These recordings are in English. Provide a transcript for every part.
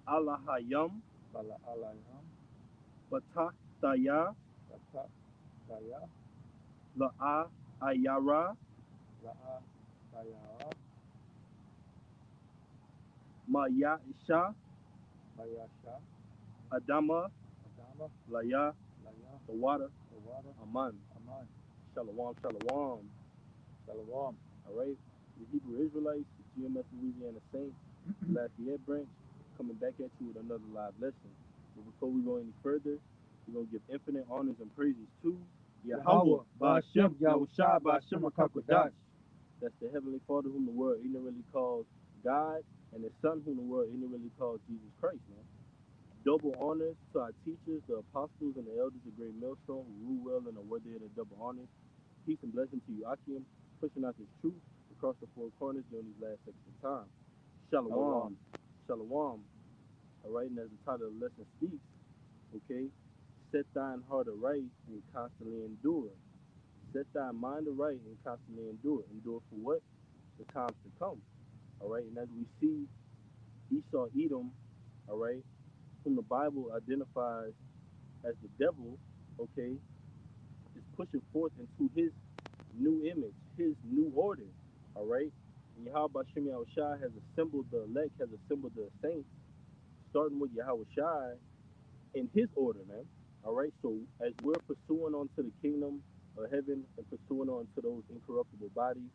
Alahayam, Bala Alayam, Bataktaya, Batak Daya, La'a Ayara, La'a Daya, Ma'ya'isha, Mayasha, Adama, Adama, Laya, Laya, the water, the water, Aman, Aman, Shalom, Shalom. Shalom. All right, the Hebrew Israelites, the GMS Louisiana Saints, the Lafayette branch, coming back at you with another live lesson. But before we go any further, we're gonna give infinite honors and praises to Yahweh, Yahweh, Ba'ashem, Ba'ashem, Yahushua, Yahushua, Ba'ashem, Ba'ashem, Akakodash. Akakodash. That's the Heavenly Father whom the world ignorantly calls God, and the Son whom the world ignorantly calls Jesus Christ, man. Double honors to our teachers, the apostles, and the elders of Great Millstone who rule well and are worthy of the double honors. Peace and blessing to you, Akim, pushing out this truth across the four corners during these last seconds of time. Shalom. Shalom. Shalom. All right, and as the title of the lesson speaks, okay, set thine heart aright and constantly endure. Set thy mind aright and constantly endure. Endure for what? The times to come. All right, and as we see Esau Edom, all right, whom the Bible identifies as the devil, okay, is pushing forth into his new image, his new order, all right? And Yahweh Shem Yahushai has assembled the elect, has assembled the saints, starting with Yahweh Shai in his order, man. All right, so as we're pursuing on to the kingdom of heaven and pursuing on to those incorruptible bodies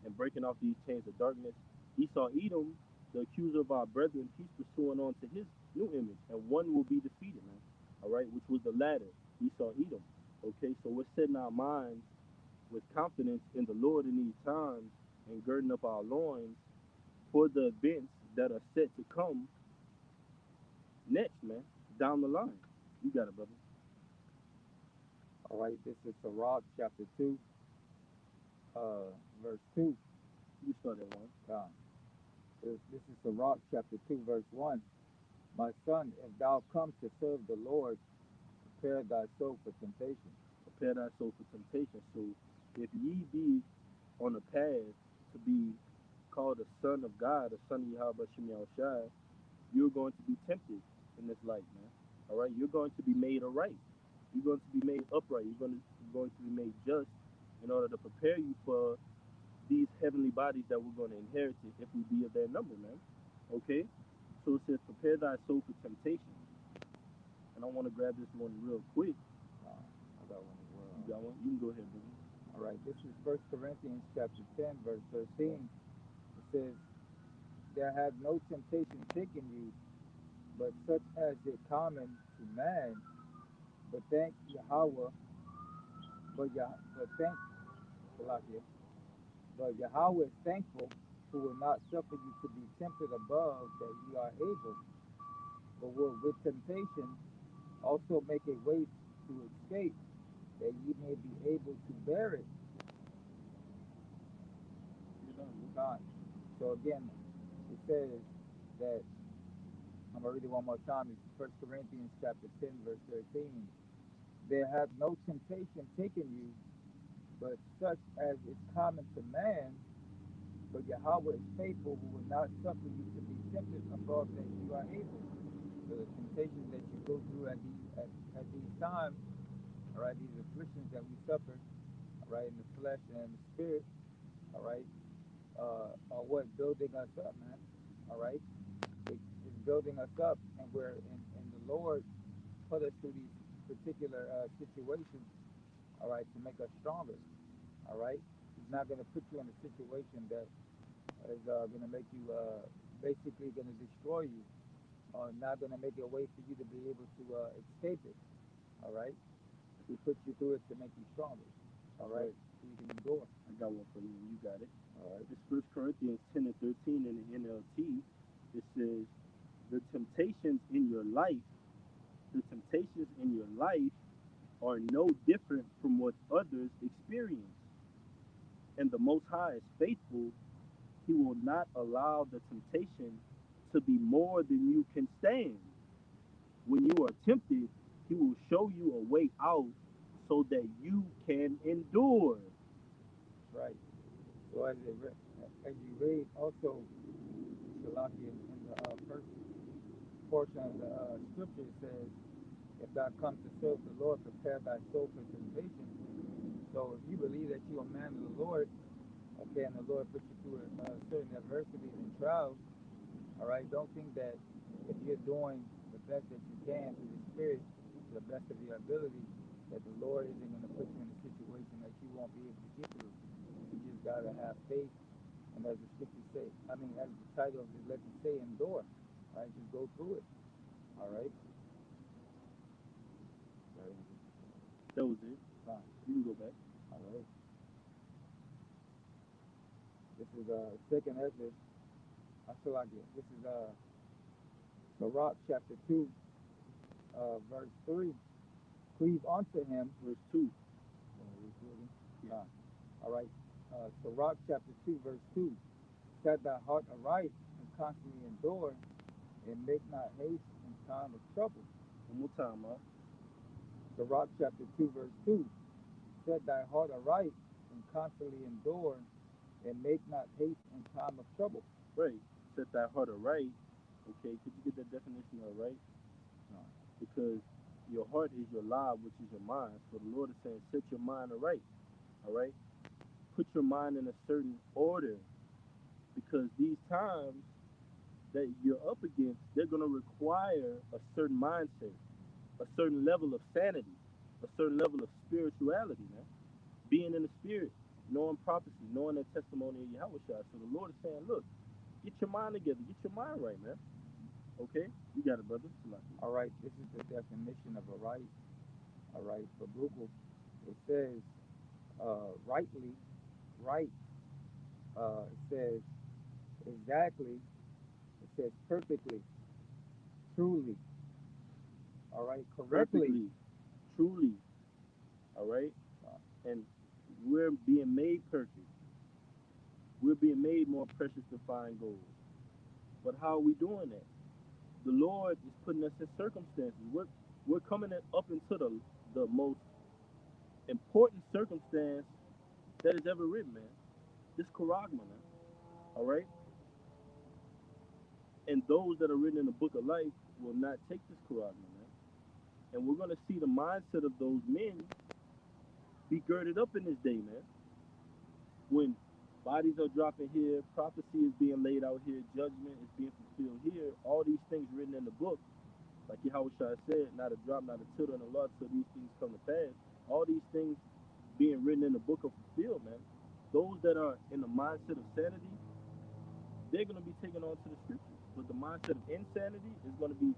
and breaking off these chains of darkness, Esau Edom, the accuser of our brethren, he's pursuing on to his new image, and one will be defeated, man. All right, which was the latter, Esau Edom. Okay, so we're setting our minds with confidence in the Lord in these times and girding up our loins for the events that are set to come next, man, down the line. You got it, brother. All right, this is Sirach chapter 2, verse 2. You start at one. God. This is Sirach chapter 2, verse 1. My son, if thou come to serve the Lord, prepare thy soul for temptation. Prepare thy soul for temptation. So if ye be on a path to be called a son of God, a son of Yahweh Shem Yahushai, you're going to be tempted in this life, man. All right, you're going to be made aright. You're going to be made upright. You're going to be made just in order to prepare you for these heavenly bodies that we're going to inherit if we be of their number, man. Okay, so it says, prepare thy soul for temptation. And I want to grab this one real quick. I got one as You well. got one? You can go ahead, brother. All right, this is First Corinthians chapter 10, verse 13. It says, there have no temptation taken you, but such as is common to man. But thank Yahweh, but thank Salakia, but Yahweh is thankful, who will not suffer you to be tempted above that ye are able, but will with temptation also make a way to escape, that ye may be able to bear it. Get on, bro. God. So again, it says that, I'm gonna read it one more time. It's First Corinthians chapter 10, verse 13. There have no temptation taken you, but such as is common to man. But Yahweh is faithful, who will not suffer you to be tempted above that you are able. So the temptations that you go through at these times, all right, these afflictions that we suffer, all right, in the flesh and in the spirit, all right, are what building us up, man. All right, it's building us up, and and the Lord put us through these particular situations, all right, to make us stronger. All right, He's not going to put you in a situation that is going to make you basically going to destroy you, or not going to make a way for you to be able to escape it. All right, He puts you through it to make you stronger. All All right, right, so you can endure. I got one for you. You got it. All right, It's First Corinthians 10 and 13 in the NLT. It says, the temptations in your life, the temptations in your life are no different from what others experience. And the Most High is faithful. He will not allow the temptation to be more than you can stand. When you are tempted, He will show you a way out so that you can endure. that's right. So as you read also, Shalaki, in the first portion of the scripture, it says, if thou come to serve the Lord, prepare thy soul for salvation. So if you believe that you're a man of the Lord, okay, and the Lord puts you through certain adversities and trials, all right, don't think that if you're doing the best that you can through the Spirit, to the best of your ability, that the Lord isn't going to put you in a situation that you won't be able to get through. You just got to have faith. And as the scriptures say, I mean, as the title of this lesson say, endure. Right? Just go through it. All right? That was it. Fine. You can go back. All right. This is second Ezra. I feel like it. This is Barak chapter 2, verse 3. Cleave unto him. Verse 2. Yeah. All right. Barak chapter 2, verse 2. Set thy heart aright and constantly endure, and make not haste in time of trouble. One more time, huh? Barak chapter 2, verse 2. Set thy heart aright and constantly endure, and make not haste in time of trouble. Right. Set thy heart aright. Okay, could you get that definition of right? No. Because your heart is your life, which is your mind. So the Lord is saying, set your mind aright. All right? Put your mind in a certain order. Because these times that you're up against, they're going to require a certain mindset, a certain level of sanity, a certain level of spirituality, man. Being in the spirit, knowing prophecy, knowing the testimony of Yahweh. So the Lord is saying, look, get your mind together, get your mind right, man. Okay? You got it, brother. All right, this is the definition of a right. All right, for Google, it says rightly, right. It says exactly. It says perfectly, truly. All right, correctly. Perfectly, truly, all right? Uh, And we're being made perfect. We're being made more precious than fine gold. But how are we doing that? The Lord is putting us in circumstances. We're coming up into the most important circumstance that is ever written, man. This charagma, man. All right? And those that are written in the book of life will not take this charagma, man. And we're going to see the mindset of those men be girded up in this day, man. When bodies are dropping here, prophecy is being laid out here, judgment is being fulfilled here, all these things written in the book, like Yahweh said, not a drop, not a tittle in the Lord till these things come to pass. All these things being written in the book are fulfilled, man. Those that are in the mindset of sanity, they're going to be taken on to the scriptures. But the mindset of insanity is going to be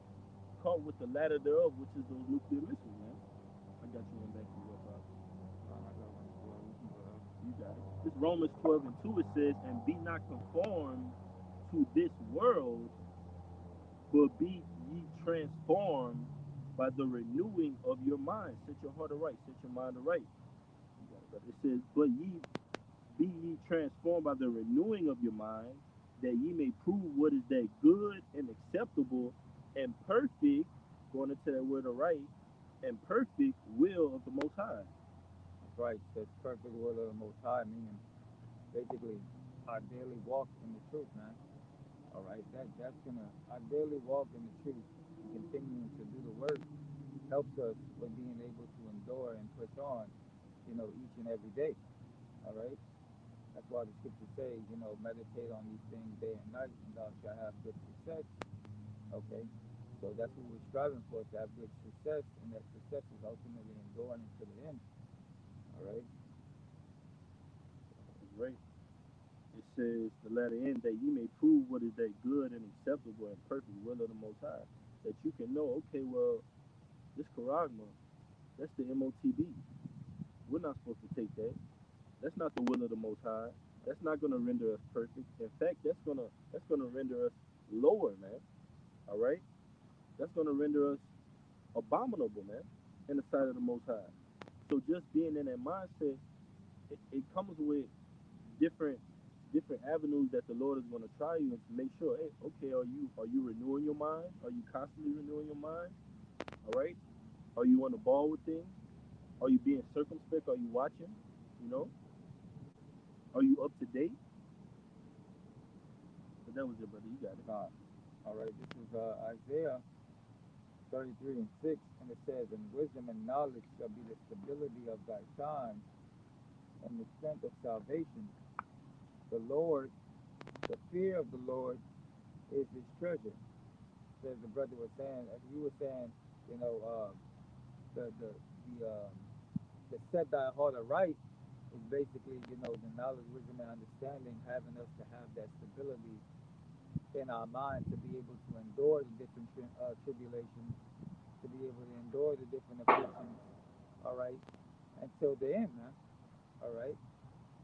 caught with the ladder thereof, which is those nuclear missiles, man. I got you one back from your father. You got it. This Romans 12 and 2, it says, and be not conformed to this world, but be ye transformed by the renewing of your mind. Set your heart aright, set your mind aright. It says, but ye be ye transformed by the renewing of your mind, that ye may prove what is that good and acceptable and perfect, going into that word aright, and perfect will of the Most High. that's right. It says perfect will of the Most High, meaning basically our daily walk in the truth, man. All right, that's gonna our daily walk in the truth and continuing to do the work helps us with being able to endure and push on, each and every day. All right. That's why the scriptures say, meditate on these things day and night, and thou shalt have good success. Okay. So that's what we're striving for, to have good success, and that success is ultimately enduring until the end. All right. Right. It says the latter end that ye may prove what is that good and acceptable and perfect will of the Most High. That you can know, okay, well, this charagma, that's the MOTB. We're not supposed to take that. That's not the will of the Most High. That's not going to render us perfect. In fact, that's gonna render us lower, man. All right, that's going to render us abominable, man, in the sight of the Most High. So just being in that mindset, it comes with different different avenues that the Lord is going to try you and to make sure, hey, okay, are you renewing your mind? Are you constantly renewing your mind? All right. Are you on the ball with things? Are you being circumspect? Are you watching? You know, are you up to date? But that was it, brother. You got it. All All right, this is Isaiah 33 and 6, and it says, "And wisdom and knowledge shall be the stability of thy times, and the strength of salvation. The Lord, the fear of the Lord is his treasure." Says the brother was saying, you were saying, you know, the the the the set thy heart aright is basically, the knowledge, wisdom, and understanding, having us to have that stability in our mind to be able to endure the different tribulations, to be able to endure the different afflictions. All right, until the end, man. All right,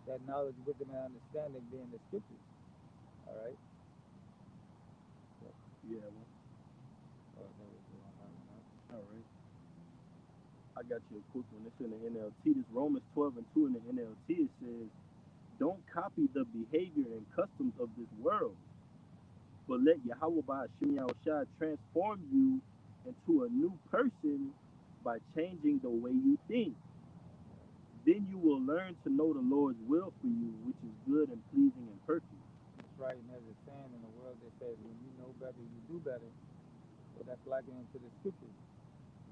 that knowledge, wisdom, and understanding being the scriptures. All right, so, Yeah, well, that was on that one. Huh? all right. I got you a quick one. It's in the NLT. This Romans 12 and 2 in the NLT. It says, don't copy the behavior and customs of this world, but let Yahweh by Hashem Yahushua transform you into a new person by changing the way you think. Then you will learn to know the Lord's will for you, which is good and pleasing and perfect. That's right. And there's a saying in the world that says, when you know better, you do better. So that's likening to the scriptures.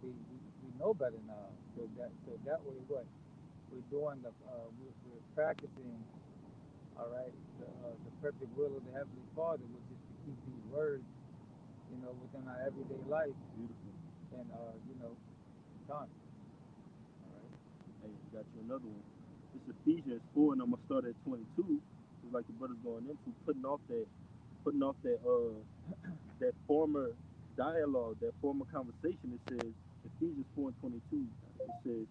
We know better now. So that way, what we're doing, we're practicing. All right, the perfect will of the heavenly Father, which is to keep these words, within our everyday life Beautiful. and time. All right. Hey, got you another one. It's Ephesians 4, and I'm gonna start at 22. It's like the brother's going into putting off that former dialogue, that former conversation. It says Ephesians 4 and 22. It says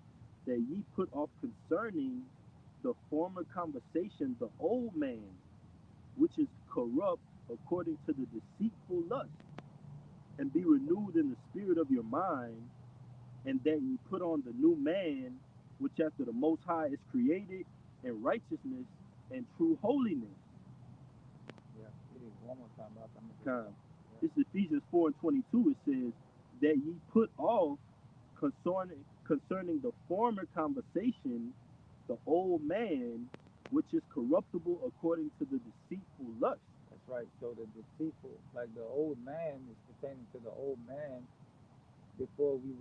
that ye put off concerning the former conversation the old man, which is corrupt according to the deceitful lust, and be renewed in the spirit of your mind, and that ye put on the new man, which after the Most High is created in righteousness and true holiness. Yeah, it is one more time, but I'm gonna break it Con. down. Yeah, This is Ephesians 4 and 22. It says that ye put off concerning the former conversation the old man, which is corruptible according to the deceitful lust. that's right. So the deceitful, like the old man, is pertaining to the old man before we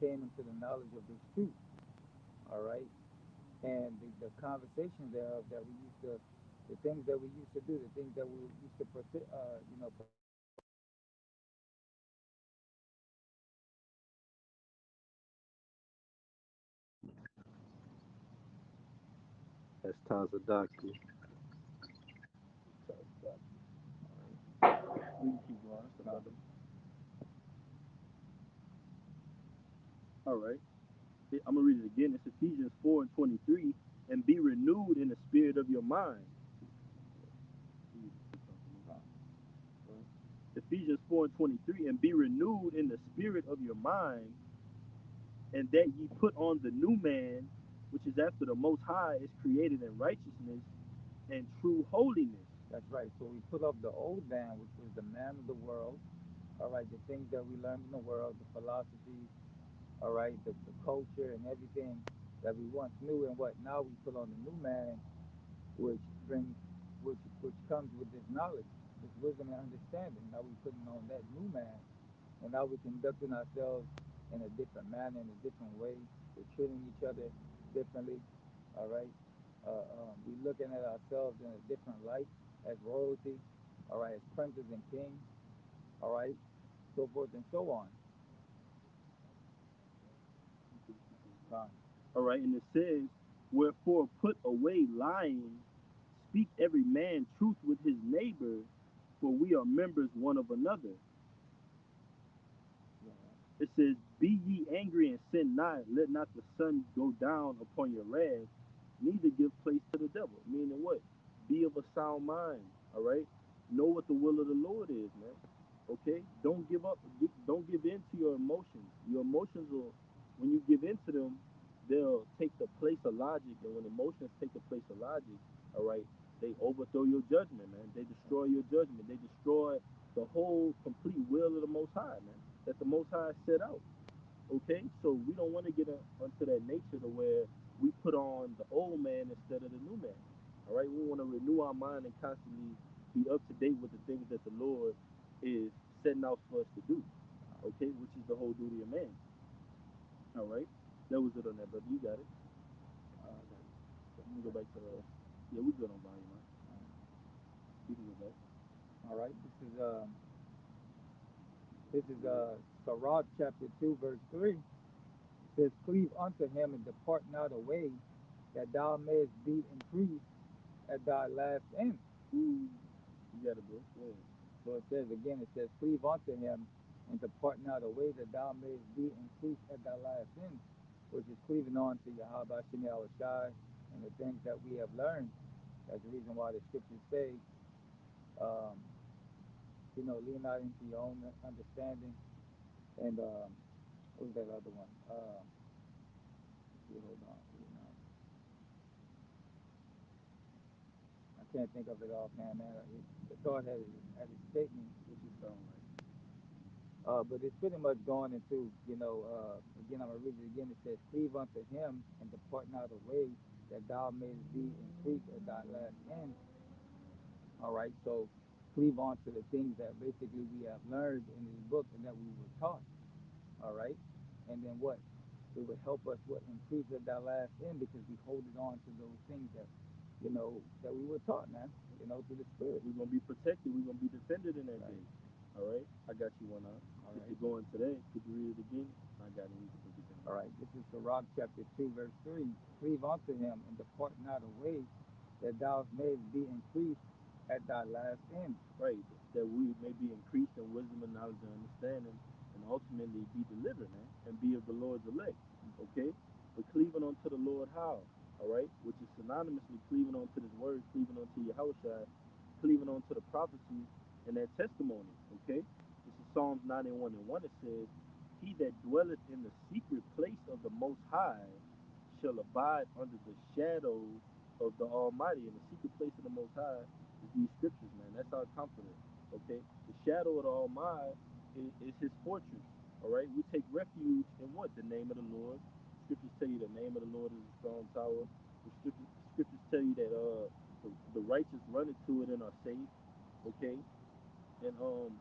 came into the knowledge of this truth. All right, and the conversation thereof that we used to, the things that we used to do, the things that we used to partake in, That's Tazadaki. We can keep going. That's God. another. All right. I'm gonna read it again. It's Ephesians 4 and 23. And be renewed in the spirit of your mind. God. Ephesians 4 and 23. And be renewed in the spirit of your mind, and that ye put on the new man, which is after the Most High is created in righteousness and true holiness. That's right. So we put off the old man, which was the man of the world. All right, the things that we learned in the world, the philosophies, all right, the culture and everything that we once knew, and what now we put on the new man, which brings, which comes with this knowledge, this wisdom and understanding. Now we putting on that new man, and now we're conducting ourselves in a different manner, in a different way. We're treating each other differently. All right, we're looking at ourselves in a different light as royalty. All right, as princes and kings. All right, so forth and so on. Fine. All right, and it says, wherefore put away lying, speak every man truth with his neighbor, for we are members one of another. Yeah, It says, be ye angry and sin not, let not the sun go down upon your wrath, neither give place to the devil. Meaning what? Be of a sound mind, all right? Know what the will of the Lord is, man. Okay? Don't give up, don't give in to your emotions. Your emotions will, when you give in to them, they'll take the place of logic. And when emotions take the place of logic, all right, they overthrow your judgment, man. They destroy your judgment. They destroy the whole complete will of the Most High, man, that the Most High set out. Okay, so we don't want to get onto that nature to where we put on the old man instead of the new man. All right, we want to renew our mind and constantly be up to date with the things that the Lord is setting out for us to do. Okay, which is the whole duty of man. All right, that was it on that, brother. You got it. Let me go back to the. Yeah, we good on volume, man. We can go back. All right. This is Sirach chapter 2 verse 3. It says, "Cleave unto him and depart not away, that thou mayest be increased at thy last end." Ooh, you got it, bro. Go ahead. So it says again, it says, "Cleave unto him and depart not away, that thou mayest be increased at thy last end," which is cleaving on to Yahweh Shemi Shai and the things that we have learned. That's the reason why the scriptures say, um, lean not into your own understanding. And what was that other one? Hold on. I can't think of it offhand, man. The thought escaped me. What you sound like? But it's pretty much going into, again, I'm going to read it again. It says, "Cleave unto him and depart not away, that thou mayest be increased at thy last end." All right, so cleave on to the things that basically we have learned in this book and that we were taught. All right, and then what? It would help us what increase at that last end because we hold it on to those things that we were taught, man. Through the spirit. We're gonna be protected. We're gonna be defended in that Right. day. All right. I got you one out. All If right. you're going today, could you read it again? I got it. We can break it down. All right. This is Sirach chapter 2, verse 3. "Cleave unto him and depart not away, that thou mayest be increased at thy last end." Right. That we may be increased in wisdom and knowledge and understanding, and ultimately be delivered, man, and be of the Lord's elect. Okay. But cleaving onto the Lord, how? All right. Which is synonymously cleaving onto this word, cleaving onto Yahushua, cleaving onto the prophecy and that testimony. Okay. This is Psalms 91 and 1. It says, "He that dwelleth in the secret place of the Most High shall abide under the shadow of the Almighty." In the secret place of the Most High is these scriptures, man. That's our comforter. Okay. The shadow of the Almighty is His fortress. All right. We take refuge in what? The name of the Lord. Scriptures tell you the name of the Lord is a strong tower. The scriptures tell you that the righteous run into it and are safe. Okay. And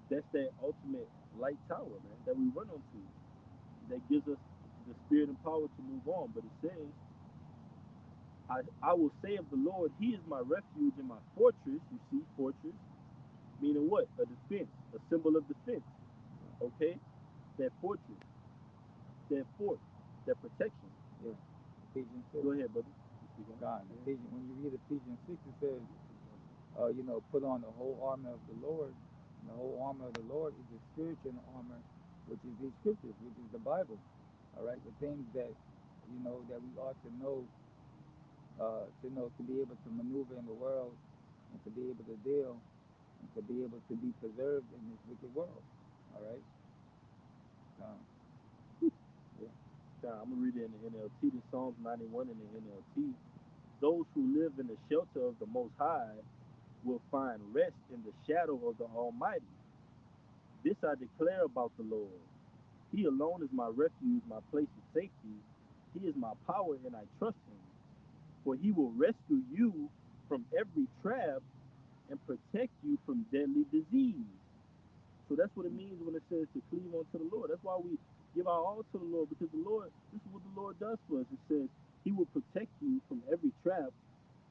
that's that ultimate light tower, man, that we run onto. That gives us the spirit and power to move on. But it says, I will say of the Lord, He is my refuge and my fortress. You see, fortress, meaning what? A defense, a symbol of defense. Okay? That fortress, that fort, that protection. Yeah. Ephesians 6. Go ahead, brother. God. When you read Ephesians 6, it says, put on the whole armor of the Lord. And the whole armor of the Lord is the spiritual armor, which is these scriptures, which is the Bible. All right, the things that we ought to be able to maneuver in the world and to be able to deal and to be able to be preserved in this wicked world. All right. Um, yeah. I'm going to read it in the NLT. The Psalms 91 in the NLT. "Those who live in the shelter of the Most High will find rest in the shadow of the Almighty. This I declare about the Lord. He alone is my refuge, my place of safety. He is my power, and I trust Him. For He will rescue you from every trap and protect you from deadly disease." So that's what it means when it says to cleave unto the Lord. That's why we give our all to the Lord, because the Lord, this is what the Lord does for us. It says He will protect you from every trap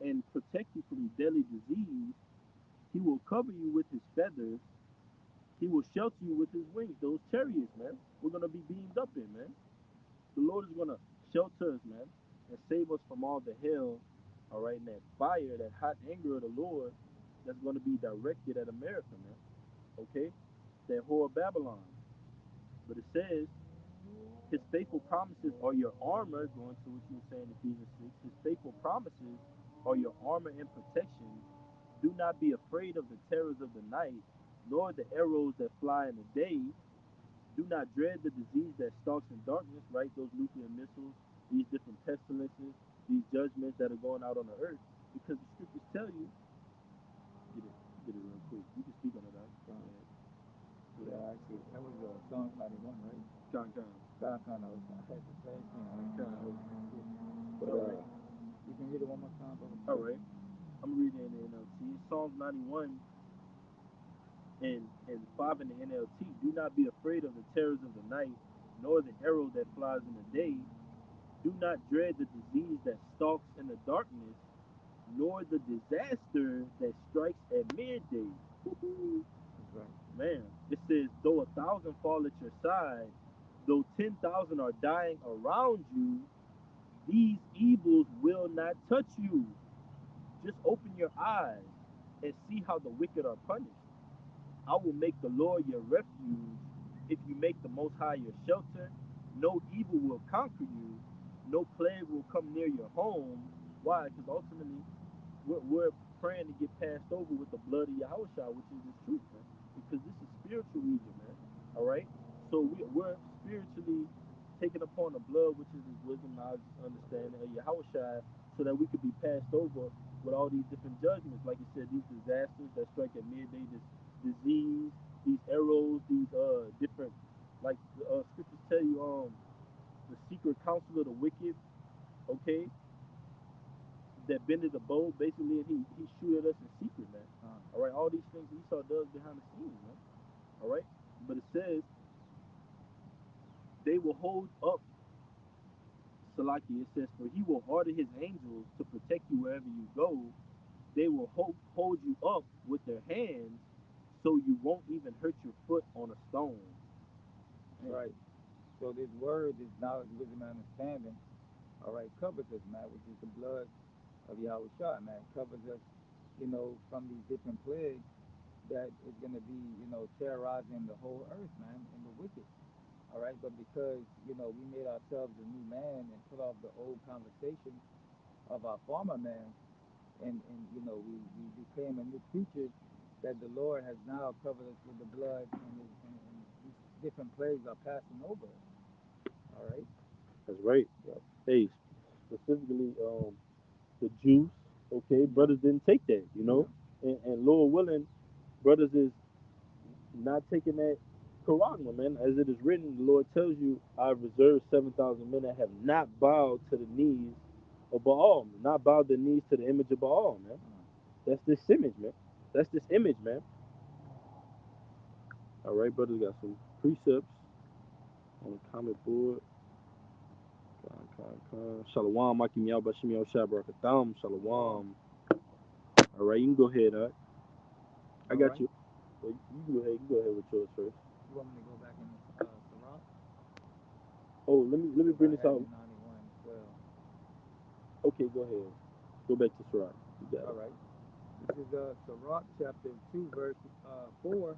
and protect you from deadly disease. He will cover you with His feathers. He will shelter you with His wings. Those chariots, man, we're going to be beamed up in, man. The Lord is going to shelter us, man, and save us from all the hell, all right, and that fire, that hot anger of the Lord that's going to be directed at America, man, okay? That whore of Babylon. But it says, His faithful promises are your armor, going to what you were saying in Ephesians 6. His faithful promises are your armor and protection. Do not be afraid of the terrors of the night, nor the arrows that fly in the day. Do not dread the disease that stalks in darkness, right? Those nuclear missiles, these different pestilences, these judgments that are going out on the earth. Because the scriptures tell you, get it real quick. You can speak on it, right? Go ahead. Yeah, actually, that was Psalm 91, right? Con, con. Kind of, I had the same thing. Con. But All right. you can read it one more time, brother. All right. I'm reading it in Psalms 91 And 5 in the NLT, do not be afraid of the terrors of the night, nor the arrow that flies in the day. Do not dread the disease that stalks in the darkness, nor the disaster that strikes at midday. Woo-hoo. That's right. Man, it says, though 1,000 fall at your side, though 10,000 are dying around you, these evils will not touch you. Just open your eyes and see how the wicked are punished. I will make the Lord your refuge. If you make the Most High your shelter, no evil will conquer you, no plague will come near your home. Why? Because ultimately, we're praying to get passed over with the blood of Yahushua, which is the truth, man. Because this is spiritual Egypt, man. All right? So we're spiritually taking upon the blood, which is his wisdom, knowledge, understanding of Yahushua, so that we could be passed over with all these different judgments. Like you said, these disasters that strike at midday, this disease, these arrows, these different, like the scriptures tell you, the secret counsel of the wicked, okay, that bended the bow, basically, and he shoot at us in secret, man. Uh, All right, all these things Esau does behind the scenes, man. All right, but it says they will hold up, Salaki. It says, for he will order his angels to protect you wherever you go. They will hold you up with their hands, so you won't even hurt your foot on a stone. that's Man, right. So this word, this knowledge, wisdom, and understanding, all right, covers us, man, which is the blood of Yahweh Shah, man. Covers us, from these different plagues that is going to be, terrorizing the whole earth, man, and the wicked. All right, but because, we made ourselves a new man and put off the old conversation of our former man, and we became a new creature, that the Lord has now covered us with the blood, and these different plagues are passing over us. All right. that's right. Yep. Hey, specifically, the juice. Okay, Yep. brothers didn't take that, Yep. and Lord willing, brothers is not taking that Quran, man. As it is written, the Lord tells you, I've reserved 7,000 men that have not bowed to the knees of Baal, man. Not bowed the knees to the image of Baal, man. That's this image, man. That's this image, man. All right, brothers got some precepts on the comment board. Shalom, Makim Yao Bashim Yao Shabarakatam. Shalom. Shalom. All right, you can go ahead, all right? I All got right. you. Well, you can go ahead. You can go ahead with yours first. You want me to go back in Sirach? Oh, let me Because bring I this had out. in 91 as well. Okay, go ahead. Go back to Sirach. You got All it. right. This is Sirach chapter 2, verse 4.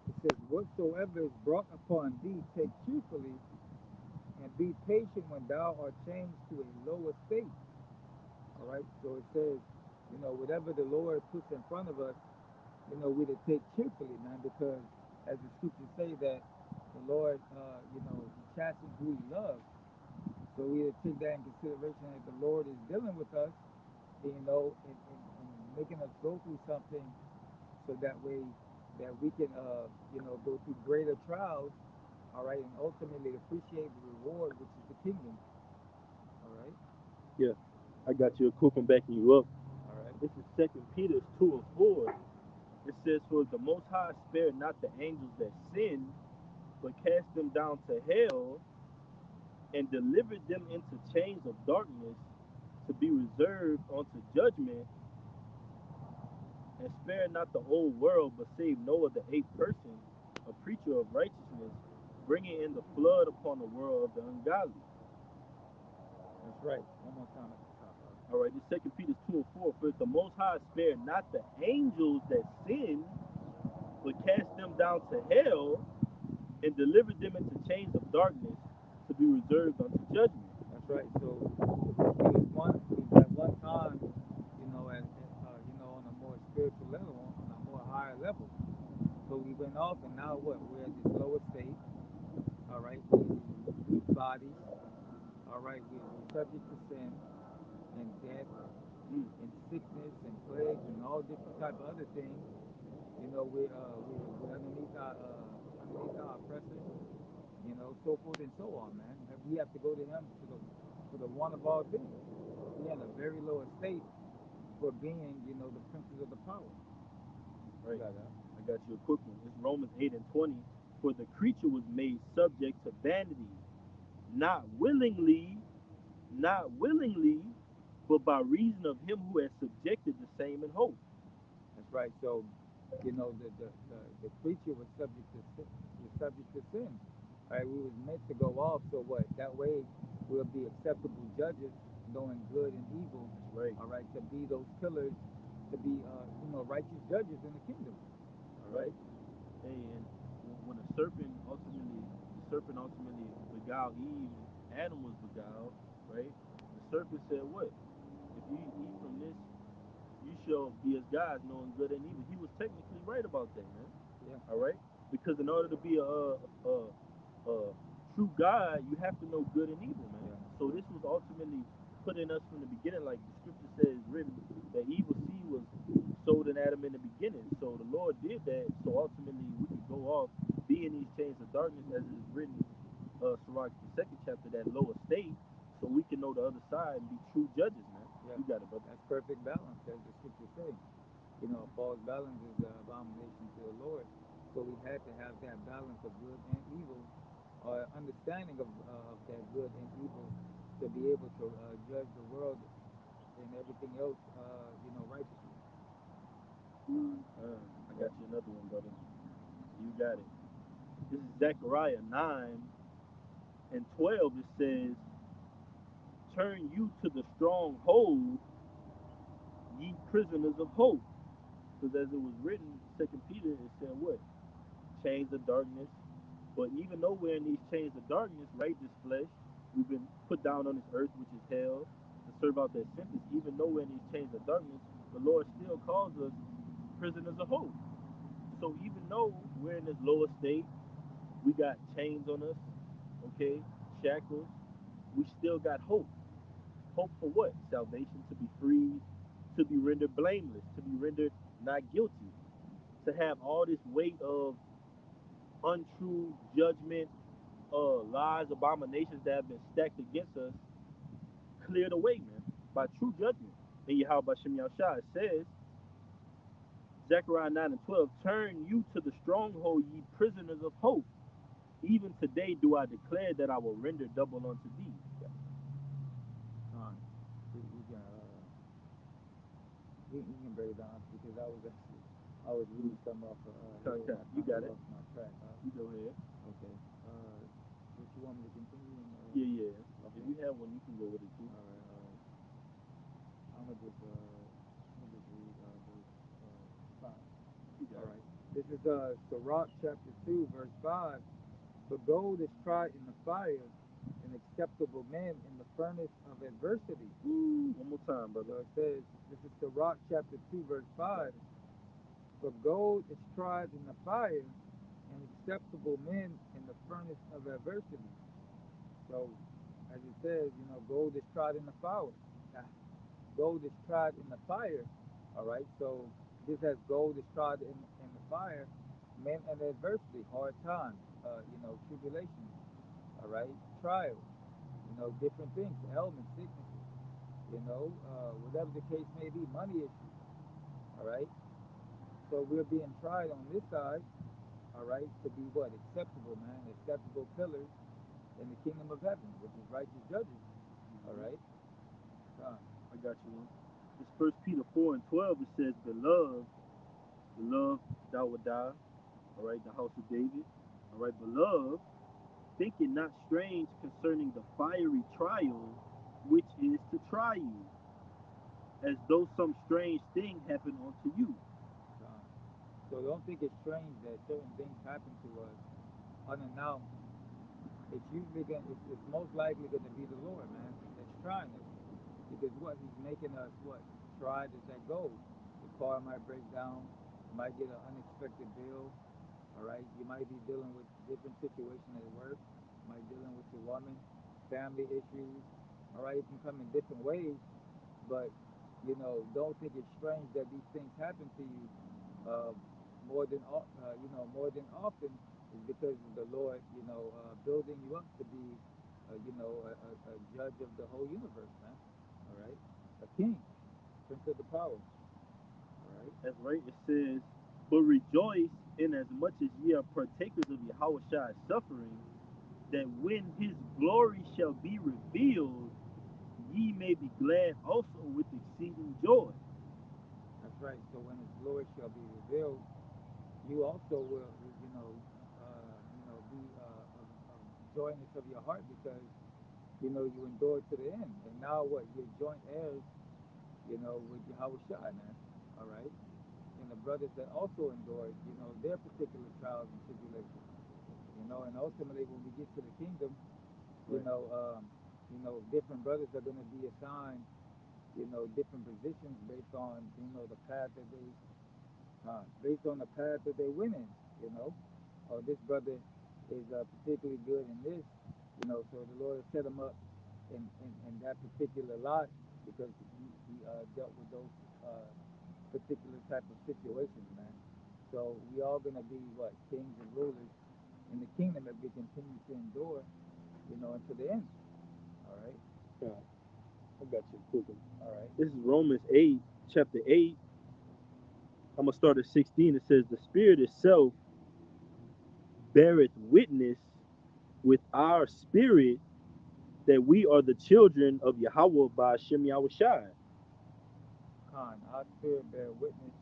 It says, whatsoever is brought upon thee, take cheerfully, and be patient when thou art changed to a lower state. All right. So it says, whatever the Lord puts in front of us, we to take cheerfully, man, because as the scriptures say that the Lord, he chastens who he loves. So we to take that in consideration that the Lord is dealing with us, and making us go through something so that way that we can, go through greater trials, all right, and ultimately appreciate the reward, which is the kingdom, all right, Yeah, I got you. A quick one backing you up. all right, This is Second Peter 2:4. It says, "For the Most High spared not the angels that sinned, but cast them down to hell and delivered them into chains of darkness to be reserved unto judgment, and spared not the whole world, but saved Noah the eighth person, a preacher of righteousness, bringing in the flood upon the world of the ungodly." that's right. One more time at the top, All right, this Second Peter 2:4. For the Most High spared not the angels that sinned, but cast them down to hell and delivered them into chains of darkness to be reserved unto judgment. that's right. So we was at one time, on a more spiritual level, on a more higher level. So we went off, and now what? We're at this lower state. All right, we weak bodies. All right, we're subject to sin and death Mm, and sickness and plagues and all different type of other things. We're underneath our oppressors. So forth and so on, man. And we have to go to him for the one of all things. We're in a very low state for being, the princes of the power. You right. got that? I got you a quick one. It's Romans 8 and 20. For the creature was made subject to vanity, not willingly, not willingly, but by reason of him who has subjected the same in hope. That's right. So, the creature was subject to sin, was subject to sin. All right, we was meant to go off. So what? That way, we'll be acceptable judges, knowing good and evil. That's right. All right, to be those pillars, to be righteous judges in the kingdom. All right. Right. Hey, and when the serpent ultimately beguiled Eve, and Adam was beguiled, right? The serpent said, "What? If you eat from this, you shall be as gods, knowing good and evil." He was technically right about that, man. Yeah. All right, because in order to be a true God, you have to know good and evil, man. Yeah. So this was ultimately put in us from the beginning, like the scripture says, written that evil seed was sold in Adam in the beginning. So the Lord did that, so ultimately we could go off, be in these chains of darkness, as it is written, Sirach, the second chapter, that lower state, so we can know the other side and be true judges, man. Yeah. You got it, brother. That's perfect balance, as the scriptures say. False balance is an abomination to the Lord. So we had to have that balance of good and evil, or understanding of that good and evil, to be able to judge the world and everything else, righteously. I Yeah. got you another one, brother. You got it. This is Zechariah 9 and 12. It says, "Turn you to the stronghold, ye prisoners of hope." Because as it was written, Second Peter, it said what? Chains of darkness. But even though we're in these chains of darkness, right, this flesh, we've been put down on this earth, which is hell, to serve out that sentence. Even though we're in these chains of darkness, the Lord still calls us prisoners of hope. So even though we're in this lower state, we got chains on us, okay, shackles, we still got hope. Hope for what? Salvation, to be freed, to be rendered blameless, to be rendered not guilty, to have all this weight of untrue judgment, lies, abominations that have been stacked against us cleared away, man, by true judgment. And Yahweh Shem Yahshua, it says, Zechariah 9 and 12, "Turn you to the stronghold, ye prisoners of hope. Even today do I declare that I will render double unto thee." Yeah. Con. We can we can break it down, because I was reading some off here and I You kind of got it. lost my track. You go ahead. Okay. What you want me to continue? And, Yeah, yeah. If okay. you have one, you can go with it too. All right. I'm gonna just read verse 5. You All got it. right. This is Sirach chapter 2, verse 5. For gold is tried in the fire, and acceptable men in the furnace of adversity. Woo. One more time, brother. So it says, this is Sirach chapter 2, verse You got 5. it. For gold is tried in the fire, and acceptable men in the furnace of adversity. So, as it says, gold is tried in the fire. Ah, Gold is tried in the fire. All right. So, just as gold is tried in the fire, men and adversity, hard times, tribulations. All right. Trials. Different things, ailments, sicknesses. Whatever the case may be, money issues. All right. So we're being tried on this side, all right, to be what? Acceptable, man. Acceptable pillars in the kingdom of heaven, which is righteous judges. All Hmm. right. God. I got you one. This First Peter 4 and 12, it says, "Beloved, beloved, thou would die." All right, the house of David. All right, beloved, think it not strange concerning the fiery trial which is to try you, as though some strange thing happened unto you. God. So don't think it's strange that certain things happen to us unannounced. It's usually going it's most likely going to be the Lord, man, that's trying us. Because what? He's making us what? Tried as that gold. The car might break down. You might get an unexpected bill. All right. You might be dealing with different situations at work. You might be dealing with your woman, family issues. All right. It can come in different ways, but don't think it's strange that these things happen to you. Uh, more than often is because of the Lord, building you up to be, a judge of the whole universe, man. All right, a king, prince of the power. All right, That's right. It says, But rejoice in as much as ye are partakers of Yahweh's suffering, that when his glory shall be revealed, ye may be glad also with exceeding joy. That's right. So when His glory shall be revealed, you also will, be of joyness of your heart because you endured to the end, and now what? You're joint heirs, with Yahweh Shai, man. All right, and the brothers that also endured, their particular trials and tribulations, and ultimately when we get to the kingdom, you Right. know, um, different brothers are going to be assigned, different positions based on, the path that based on the path that they went in, you know. Or this brother is particularly good in this, so the Lord has set him up in that particular lot because he dealt with those particular type of situations, man. So we all gonna be what kings and rulers in the kingdom if we continue to endure, until the end. All right, Yeah, I got you. Cool. all right, This is Romans 8, chapter 8. I'm going to start at 16. It says, the Spirit itself beareth witness with our spirit that we are the children of Yahweh by Shem Yahushai. Khan. Our spirit bear witness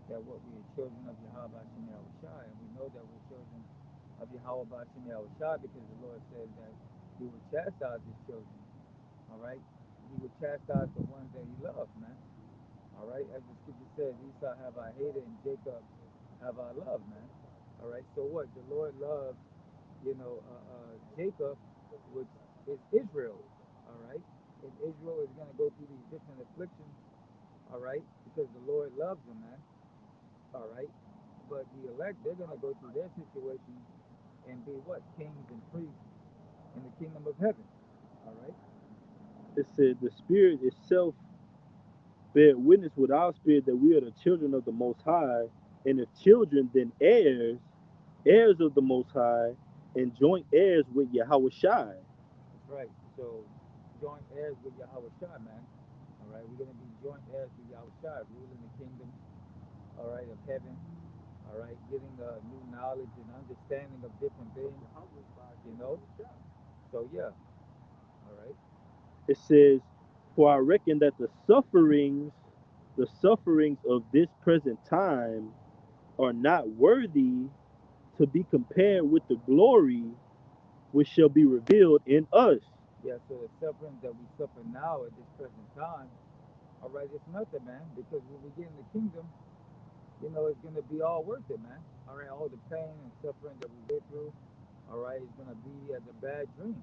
that what we are children of Yahweh Shem Shai, and we know that we're children of Yahweh Shem Shai because the Lord said that He would chastise His children. All right, He would chastise the ones that He loves, man. All right, as the scripture says, Esau have I hated and Jacob have I loved, man. All right, so what? The Lord loved, Jacob, which is Israel. All right, and Israel is going to go through these different afflictions. All right, because the Lord loves them, man. All right, but the elect, they're going to go through their situation and be what? Kings and priests in the kingdom of heaven. All right, It said, the Spirit itself bear witness with our spirit that we are the children of the Most High, and if children, then heirs, heirs of the Most High, and joint heirs with Yahweh Shai. that's right. So, joint heirs with Yahweh Shai, man. All right, we're going to be joint heirs with Yahweh Shai, ruling the kingdom, all right, of heaven. All right, getting new knowledge and understanding of different things, you know. So, yeah, all right, It says, for I reckon that the sufferings of this present time are not worthy to be compared with the glory which shall be revealed in us. yeah. So the sufferings that we suffer now at this present time, all right, it's nothing, man, because when we get in the kingdom, it's going to be all worth it, man. All right, all the pain and suffering that we went through, all right, is going to be as a bad dream.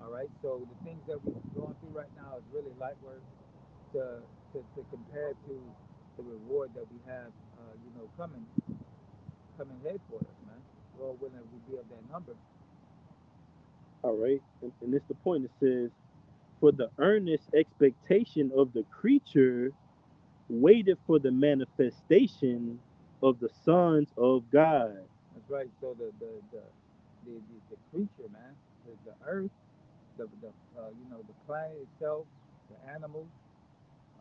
All right, so the things that we're going through right now is really light work to compare to the reward that we have, coming head for us, man. Lord willing, we be of that number. All right. And it's the point. It says, for the earnest expectation of the creature waited for the manifestation of the sons of God. That's right. So the creature, man, the earth, the planet itself, the animals,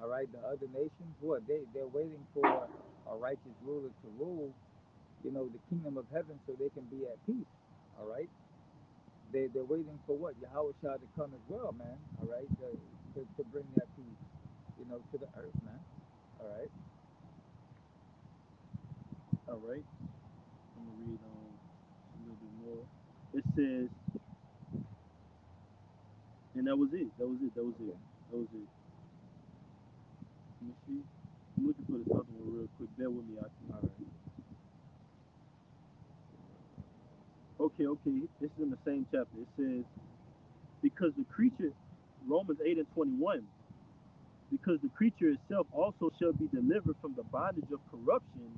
all right, the other nations, what they're waiting for a righteous ruler to rule, the kingdom of heaven, so they can be at peace. All right, they're waiting for what Yahweh Shah to come as well, man. All right, to bring that peace, to the earth, man. All right, All right. I'm going to read a little bit more. It says, and that was it. That was it. That was it. okay, That was it. Let me see. I'm looking for this other one real quick. Bear with me. all right, Okay, okay. This is in the same chapter. It says, because the creature, Romans 8 and 21, because the creature itself also shall be delivered from the bondage of corruption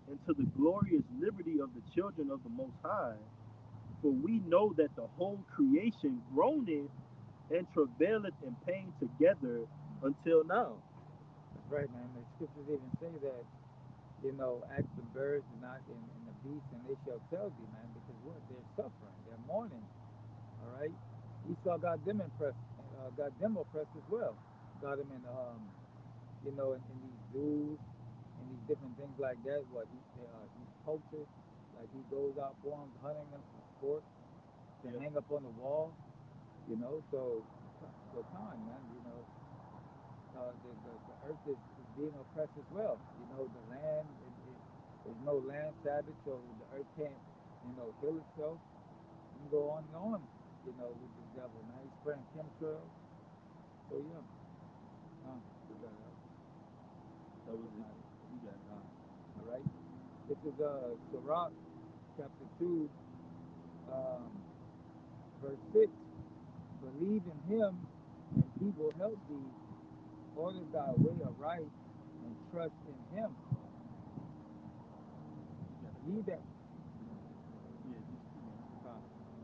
into the glorious liberty of the children of the Most High. For we know that the whole creation groaneth and travaileth in pain together until now. that's right, man. The scriptures even say that ask the birds and not in the beasts, and they shall tell thee, man, because what they're suffering, they're mourning. All right, Esau got them impressed, got them oppressed as well. Got them in, in these zoos, and these different things like that. What he's cultured, like he goes out for him, hunting them for sport to Yep. hang up on the wall. So come on, man. The earth is being oppressed as well. The land, there's no land savage, so the earth can't, heal itself. You can go on and on, with the devil, man. He's spraying chemtrails. So, yeah, You got it. That was it. nice. You got it. All right. This is Sirach, chapter 2, um, verse 6. Believe in him, and he will help thee. Order thy way aright, and trust in him. You got it, Ye bro. that Yeah, just keep going. uh,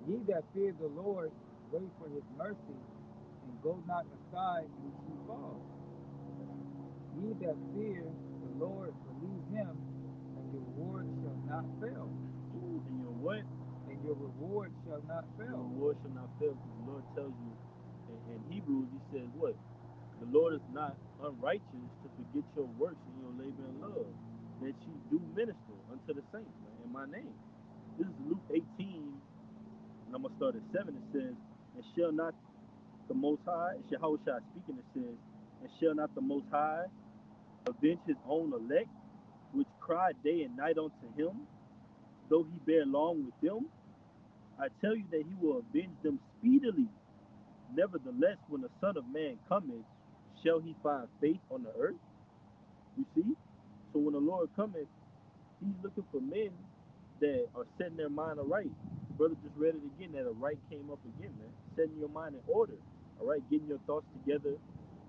ye that fear the Lord, wait for his mercy, and go not aside lest ye fall. Ye that fear the Lord, believe him, and your reward shall not fail. Ooh, and your what? And your reward shall not Your fail. reward shall not fail, because the Lord tells you in Hebrews, He says, what? The Lord is not unrighteous to forget your works and your labor and love, that ye do minister unto the saints, man, in my name. This is Luke 18, and I'm going to start at 7. It says, and shall not the Most High, Shall speaking, it says, and shall not the Most High avenge his own elect, which cry day and night unto him, though he bear long with them? I tell you that he will avenge them speedily. Nevertheless, when the Son of Man cometh, shall he find faith on the earth? You see? So when the Lord cometh, he's looking for men that are setting their mind aright. Brother just read it again, that a right came up again, man. Setting your mind in order. All right, getting your thoughts together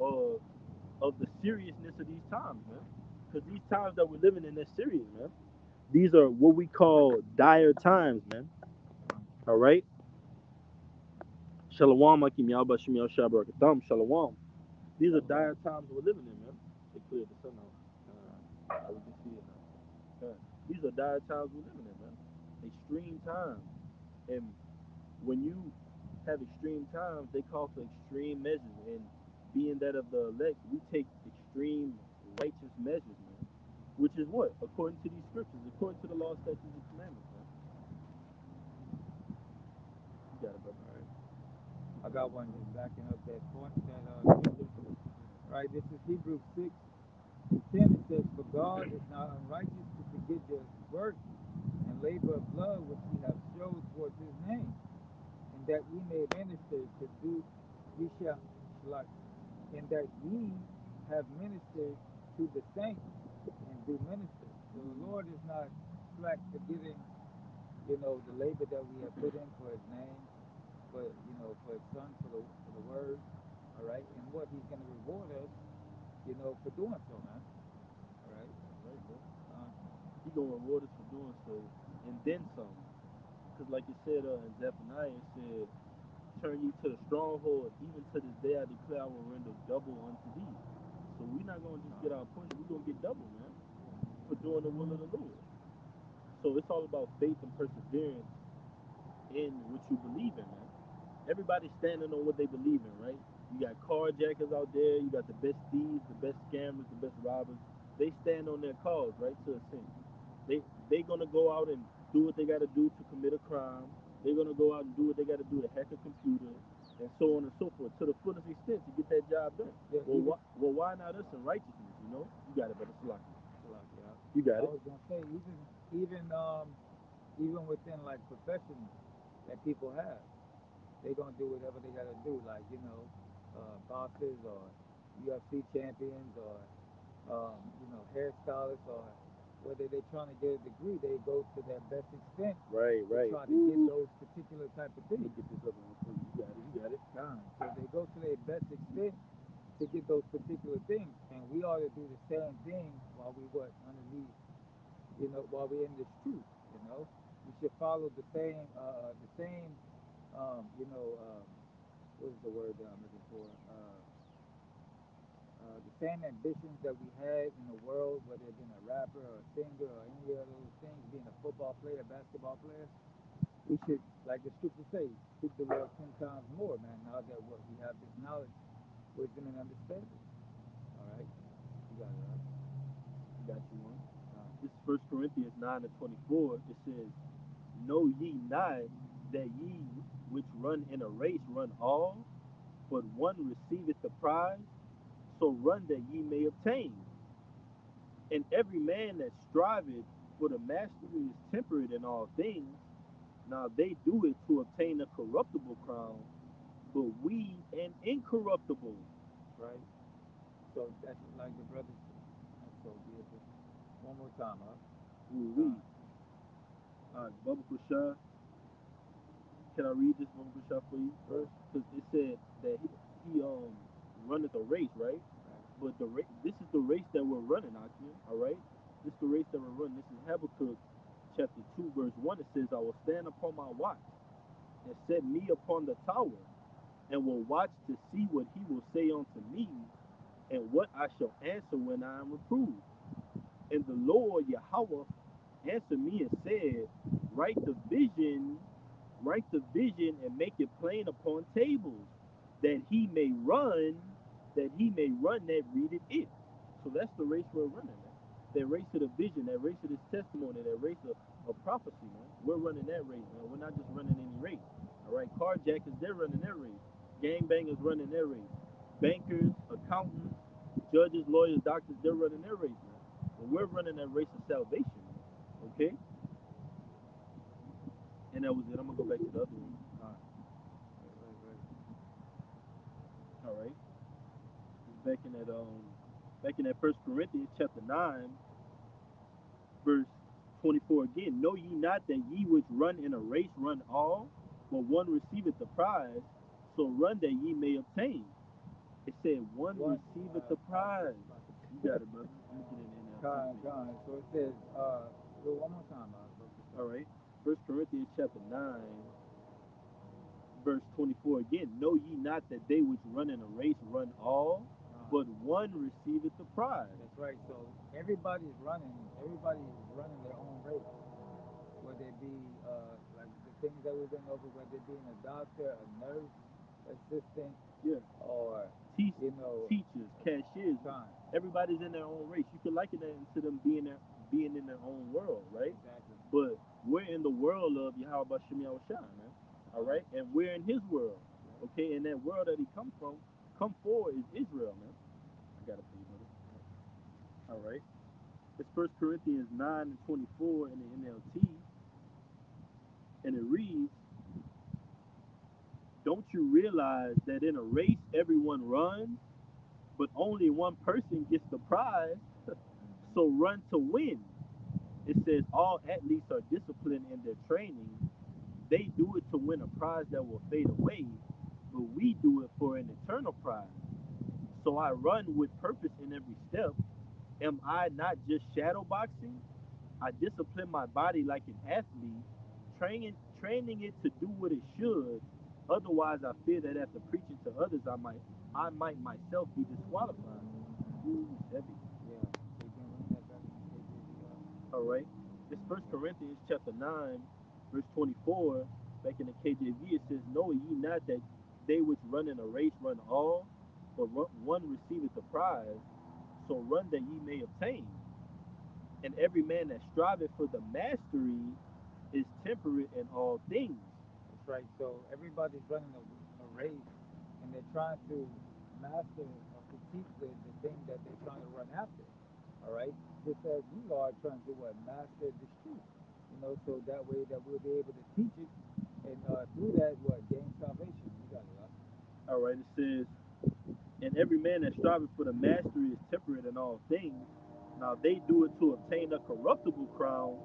uh, of the seriousness of these times, man. Because these times that we're living in, they're serious, man. These are what we call dire times, man. All right? Shalom, Akim Yalba Shim Yal Shalom. These are Shalom. dire times we're living in, man. They cleared the sun out. We can see it now. These are dire times we're living in, man. Extreme times. And when you have extreme times, they call for extreme measures. And being that of the elect, we take extreme righteous measures, man. Which is what? According to these scriptures, according to the law, statutes, and commandments, man. You got it, brother. All right. I got one just backing up that point, that scripture. Right. This is Hebrews 6 and 10. It says, for God is not unrighteous to forget your work and labor of love which ye have showed towards his name, and that ye may minister to do, ye shall, like, and that ye have ministered to the saints and do minister. So the Lord is not slack forgetting, the labor that we have put in for his name, for his son, for the word, all right, and what he's going to reward us, for doing so, man. All right. That's right, bro. Uh, He gonna reward us for doing so, and then some. Because like it said in Zephaniah, it said, turn ye to the stronghold, even to this day I declare I will render double unto thee. So we're not gonna just get our portion, we're gonna get double, man, for doing the will of the Lord. So it's all about faith and perseverance in what you believe in, man. Everybody's standing on what they believe in, right? You got carjackers out there, you got the best thieves, the best scammers, the best robbers. They stand on their cause, right, to a sense. They gonna go out and do what they gotta do to commit a crime. They're gonna go out and do what they gotta do to hack a computer, and so on and so forth, to the fullest extent to get that job done. yeah, Well, even why not us in righteousness? You know, you got it, brother Salaki. like, yeah, You got I it. was gonna say, even within like professions that people have, they're gonna do whatever they gotta do, like, boxers or UFC champions or hairstylists, or whether they're trying to get a degree, they go to their best extent Right, to right. try to get Woo. those particular type of Let me things. get this other one for you. You got it. You got it. So they go to their best extent to get those particular things, and we ought to do the same thing while we what underneath, while we're in this truth. We should follow the same, um, you know, um, what is the word that I'm looking for? The same ambitions that we had in the world, whether it been a rapper or a singer or any of those things, being a football player, basketball player, we should, like the scripture says, seek the Lord 10 times more, man. Now that what we have this knowledge, wisdom, and understanding. All right, you got it, right? Got you 9 and 24, it says, Know ye not that ye which run in a race run all, but one receiveth the prize? So run that ye may obtain. And every man that striveth for the mastery is temperate in all things. Now they do it to obtain a corruptible crown, but we an incorruptible. Right. So that's like the brothers. That's so beautiful. One more time, huh? Ooh, we. Con. All right, Baba Kushah, can I read this Baba Kushah for you Sure. first? Because it said that he runneth a race, right? Right. But this is the race that we're running, Akim. All right, this is the race that we're running. This is Habakkuk chapter 2, verse 1. It says, I will stand upon my watch and set me upon the tower, and will watch to see what he will say unto me, and what I shall answer when I am reproved. And the Lord Yahweh answered me and said, Write the vision, write the vision and make it plain upon tables, that he may run, that readeth it. So that's the race we're running, man. That race of the vision, that race of this testimony, that race of prophecy, man. We're running that race, man. We're not just running any race. All right, carjackers, they're running their race. Gangbangers running their race. Bankers, accountants, judges, lawyers, doctors, they're running their race, man. But we're running that race of salvation, man. Okay? And that was it. I'm gonna go back to the other one. Con. Right. All right. It's back in that First Corinthians chapter 9, verse 24 again. Know ye not that ye which run in a race run all, but one receiveth the prize, so run that ye may obtain. It said one One. receiveth the prize. You got it, brother. I'm gonna get in NLT Con. for you. Con. So it says, do it one more time, Brother All Prashad. right. First Corinthians chapter 9, verse 24 again. Know ye not that they which run in a race run all, Con. but one receiveth the prize. That's right. So everybody's running. Everybody's running their own race. Whether it be like the things that we've been over, whether it being a doctor, a nurse, assistant, Yeah. or Te- you know, Teachers, cashiers, con. everybody's in their own race. You can liken that into them being in their own world, right? Exactly. But we're in the world of Yahweh Shem Yahushua, man. All Con. right, and we're in His world, Right. okay. And that world that He come forward is Israel, man. I got it for you, brother. Right. All right, it's First Corinthians 9 and 24 in the NLT, and it reads, "Don't you realize that in a race everyone runs, but only one person gets the prize? Mm-hmm. So run to win." It says all athletes are disciplined in their training. They do it to win a prize that will fade away, but we do it for an eternal prize. So I run with purpose in every step. Am I not just shadow boxing? I discipline my body like an athlete, training it to do what it should. Otherwise, I fear that after preaching to others, I might myself be disqualified. Ooh, it's heavy. Yeah. So you can read that back in the KJV. All right. This First Yeah. Corinthians chapter 9, verse 24, back in the KJV, it says, Know ye not that they which run in a race run all, but one receiveth the prize, so run that ye may obtain. And every man that striveth for the mastery is temperate in all things. That's right. So everybody's running a race, and they're trying to master or to teach the thing that they're trying to run after. All right. Just as we are trying to what master this truth. So that way that we'll be able to teach it, and through that, what gain salvation. You got it, right? All right, it says, And every man that striveth for the mastery is temperate in all things. Now they do it to obtain a corruptible crown,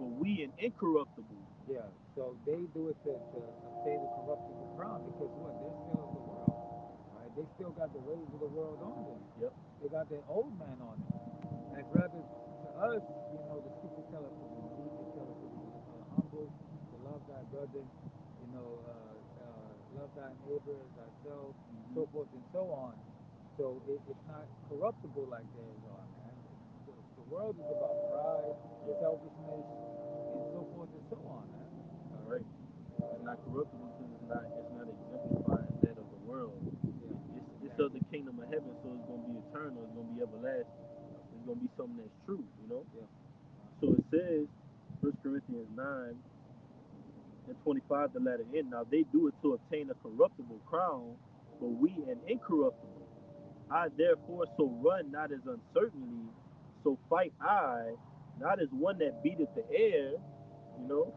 but we an incorruptible. Yeah. So they do it to obtain the corruptible crown because what? They're still of the world, right? They still got the ways of the world on them. Yep. They got their old man on them. As rather to us, the scriptures tell us to be meek, they tell us to be humble, to love thy brother, love thy neighbor as thyself, Mm-hmm. so forth and so on. So it's not corruptible like theirs are, man. The world is about pride, Yep. selfishness, and so forth and so on, man. All right. It's not corruptible because it's not exemplifying that of the world. Yeah, It's of exactly. the kingdom of heaven, so it's gonna be eternal. It's gonna be everlasting. Yep, It's gonna be something that's true. yep. So it says. First Corinthians 9:25, the letter N. Now they do it to obtain a corruptible crown, but we an incorruptible. I therefore so run not as uncertainly, so fight I, not as one that beateth the air, you know,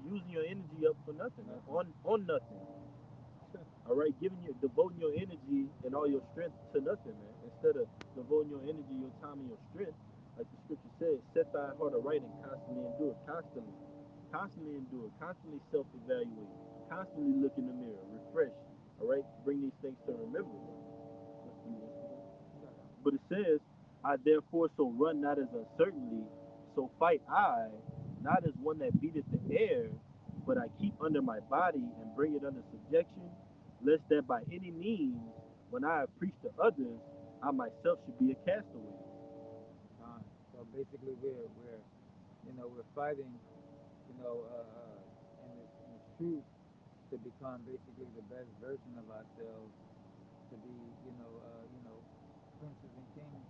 using your energy up for nothing, man. Nothing. On nothing. All right, devoting your energy and all your strength to nothing, man. Instead of devoting your energy, your time, and your strength, like the scripture says, set thy heart aright and constantly endure. Constantly endure. Constantly self-evaluate. Constantly look in the mirror. Refresh. All right, bring these things to remembrance. But it says, I therefore so run not as uncertainly, so fight I, not as one that beateth the air, but I keep under my body and bring it under subjection, lest that by any means, when I have preached to others, I myself should be a castaway. Time. So basically, we're fighting, in this truth to become basically the best version of ourselves, to be, princes and kings,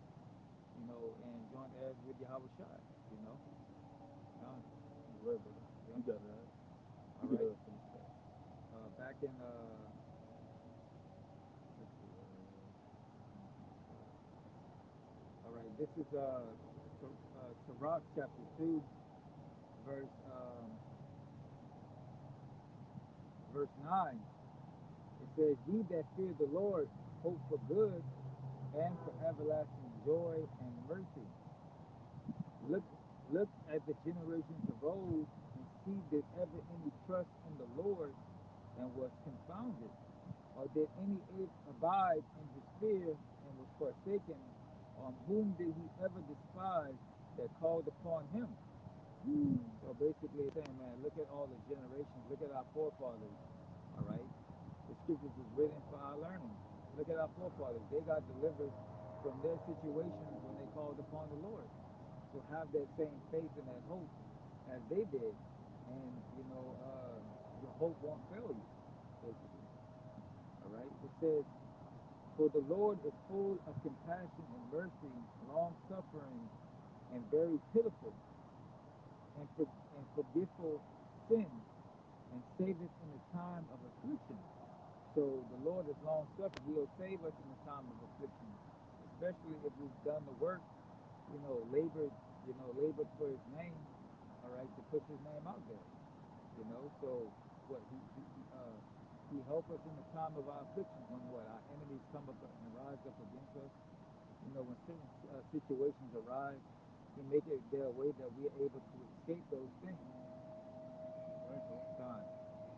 and joint heirs with Yahweh Shai, you know. Time. Right, brother. Yep. You got it. Right. All You could right. finish that. Back in let's see. All right. This is Sirach chapter 2, verse verse 9. It says, "Ye that fear the Lord hope for good and for everlasting joy and mercy. Look, look at the generations of old and see did ever any trust in the Lord and was confounded, or did any abide in his fear and was forsaken? On whom did he ever despise that called upon him?" So basically, it's saying, man, look at all the generations. Look at our forefathers. All right, the scriptures was written for our learning. Look at our forefathers. They got delivered from their situations when they called upon the Lord. So have that same faith and that hope as they did, and your hope won't fail you. Basically, all right. It says, "For the Lord is full of compassion and mercy, long suffering, and very pitiful, and forgetful sins, and saveth in the time of affliction." So the Lord is long suffering. He'll save us in the time of affliction, especially if we've done the work, labored for His name. All right, to put His name out there. So what he help us in the time of our affliction when what our enemies come up and rise up against us. When certain situations arise, He make it their way that we are able to escape those things. Right, bro. Time.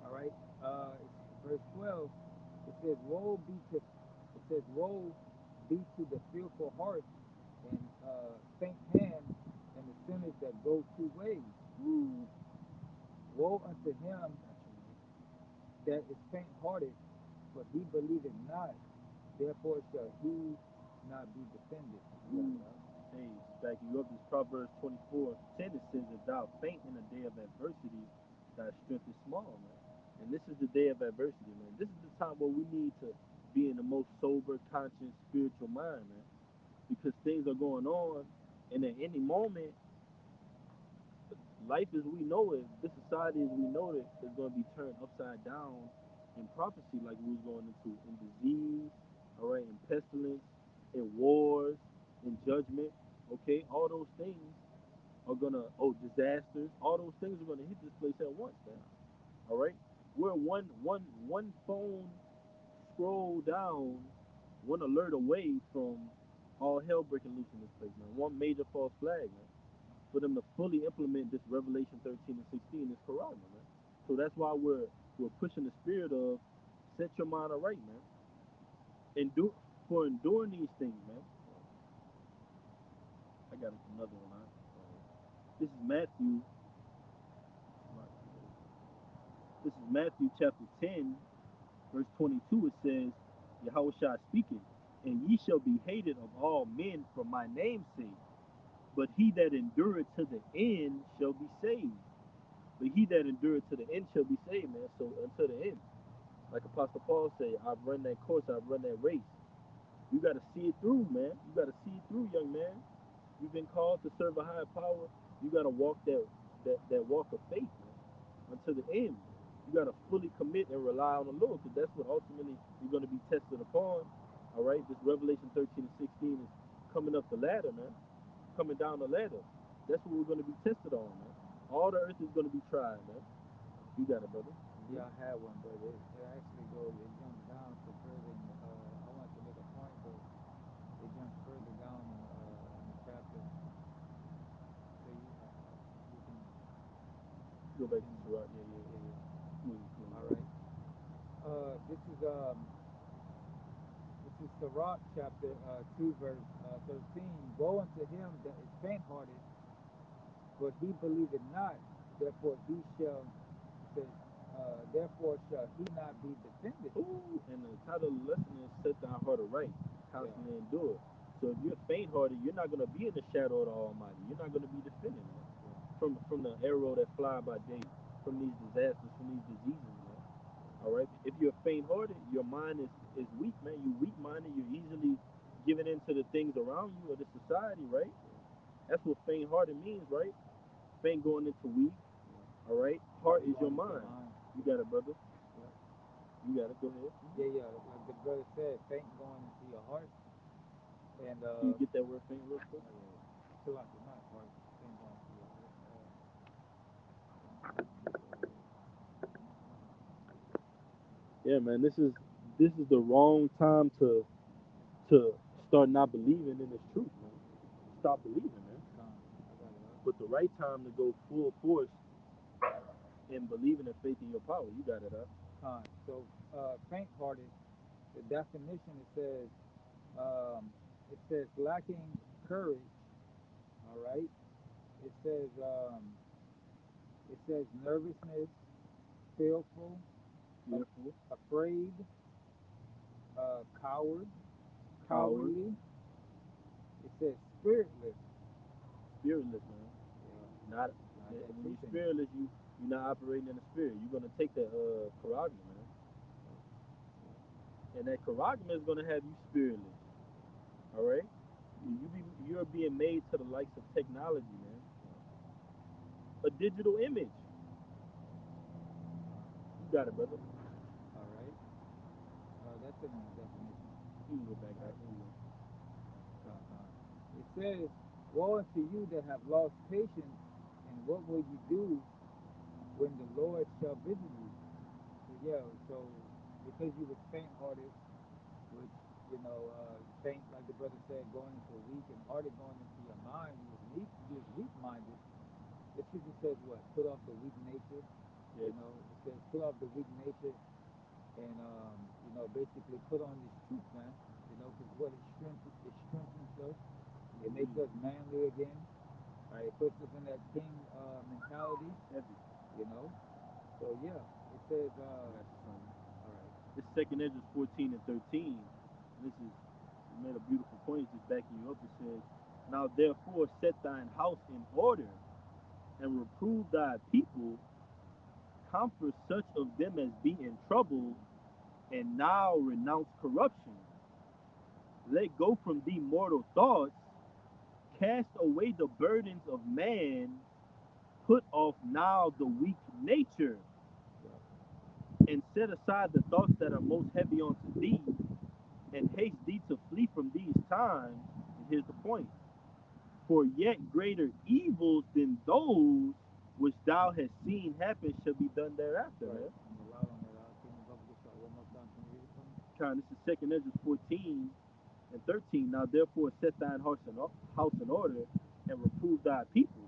All right. Verse 12. It says, "Woe be to the fearful heart and faint hand, and the sinners that go two ways. Woo. Woe unto him Got you, man. that is faint hearted, for he believeth not, therefore shall he not be defended." You got it, Woo. huh? Hey, backing you up, this Proverbs 24:10, it says, if thou faint in a day of adversity, thy strength is small, man. And this is the day of adversity, man. This is the time where we need to be in the most sober, conscious, spiritual mind, man. Because things are going on, and at any moment, life as we know it, this society as we know it, is going to be turned upside down in prophecy, like we was going into, in disease, all right, in pestilence, in wars, in judgment, okay? All those things are gonna, disasters, all those things are gonna hit this place at once, man. All right, we're one phone scroll down, one alert away from all hell breaking loose in this place, man. One major false flag, man, for them to fully implement this Revelation 13 and 16, this Quran, man. So that's why we're pushing the spirit of set your mind aright, man. Endure for enduring these things, man. I got another one. This is Matthew. This is Matthew chapter 10, verse 22. It says, Yahushua speaking, and ye shall be hated of all men for my name's sake, but he that endureth to the end shall be saved. But he that endureth to the end shall be saved, man. So until the end, like Apostle Paul said, I've run that course, I've run that race. You got to see it through, man. You got to see it through, young man. You've been called to serve a higher power. You got to walk that walk of faith, man, until the end. You got to fully commit and rely on the Lord, because that's what ultimately you're going to be tested upon. All right, this Revelation 13 and 16 is coming up the ladder, man, coming down the ladder. That's what we're going to be tested on, man. All the earth is going to be tried, man. You got it, brother. Yeah, I had one, but it actually goes, it jumps down to further in the, I wanted to make a point, but it jumps further down in the chapter. So you can Go back to continue. Sirach. Yeah, yeah, Yeah, yeah. yeah. All Smooth. right. This is Sirach chapter 2 verse 13. Woe unto him that is faint-hearted, but he believeth not. Therefore he shall, it says, therefore shall he not be defended. Ooh, and the title of the lesson is Set Thy Heart Aright, Yeah, Constantly Endure. So if you're faint hearted, you're not going to be in the shadow of the Almighty. You're not going to be defended, man, yeah, from the arrow that fly by day, from these disasters, from these diseases, man. All right. If you're faint hearted, your mind is weak, man. You're weak minded. You're easily given into the things around you or the society, right? That's what faint hearted means, right? Faint going into weak. yeah. All right. Heart Heart is your going into mind. mind. You got it, brother. Yeah, You got it. Go ahead. yeah, yeah. Like the brother said, faint going into your heart, and Can you get that word faint real quick? oh yeah, feel like it's not heart. Faint going into your heart. Let me get that word. Yeah, man, this is the wrong time to start not believing in this truth, man. Stop believing, man. Con, I got it up. But the right time to go full force in believing and faith in your power. You got it up. Con. So faint-hearted. The definition um, it says lacking courage. All right. It says um, it says nervousness, fearful, af- Fearful, afraid, coward, coward, cowardly. It says spiritless. spiritless, man. Yeah, Not not that when truth you're in you. spiritless, you're not operating in the spirit. You're gonna take that charagma, man, Yeah, and that charagma is gonna have you spiritless. All right. You're being made to the likes of technology, man. yeah. A digital image. Con. You got it, brother. All right. That's it in the definition. You can go back Right. out. Here you Con. It says, "Woe unto you that have lost patience, and what will you do when the Lord shall visit you?" So yeah, so because you was faint-hearted, which faint, like the brother said, going into weak, and hearted going into your mind, you was weak, you was weak-minded. The scripture says what? Put off the weak nature. go. Yes. It says put off the weak nature, and basically put on this truth, man. Because what it strengthens us. It makes Indeed. us manly again. Right? It puts us in that king mentality. Heavy. You know. So yeah, it says. I got you, son. All right. This second Ezra 14 and 13. This is you made a beautiful point, just backing you up. It says, now therefore set thine house in order and reprove thy people, comfort such of them as be in trouble, and now renounce corruption. Let go from thee mortal thoughts, cast away the burdens of man, put off now the weak nature, Yeah. and set aside the thoughts that are most heavy unto thee, and haste thee to flee from these times. And here's the point: for yet greater evils than those which thou hast seen happen shall be done thereafter, Right. man. I'm allowed on that. Can you go get that one more time? Can you read it for me? Kind, this is second Ezra 14 and 13. Now therefore set thine house in order, and reprove thy people,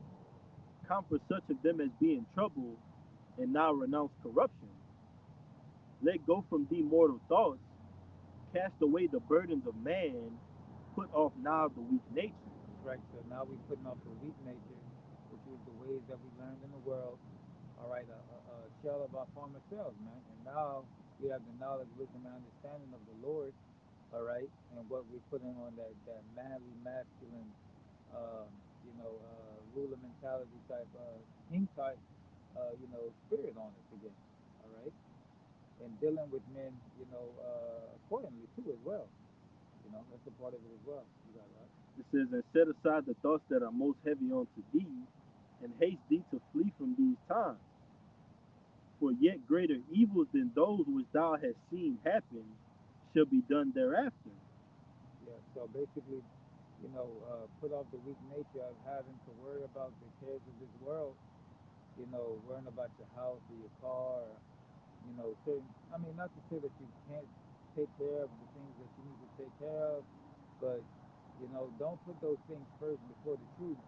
comfort such of them as be in trouble, and now renounce corruption. Let go from thee mortal thoughts, cast away the burdens of man, put off now the weak nature. Right. So now we're putting off the weak nature, which is the ways that we learned in the world. All right. A shell of our former selves, man. And now we have the knowledge, wisdom, and understanding of the Lord. All right. And what we're putting on that manly, masculine, ruler mentality type, king type, spirit on us again. All right. And dealing with men, accordingly too as well. That's a part of it as well. You got it right. It says, and set aside the thoughts that are most heavy unto thee, and haste thee to flee from these times. For yet greater evils than those which thou hast seen happen shall be done thereafter. Yeah. So basically, put off the weak nature of having to worry about the cares of this world. Worrying about your house or your car. Or, certain. I mean, not to say that you can't take care of the things that you need to take care of, but don't put those things first before the truth,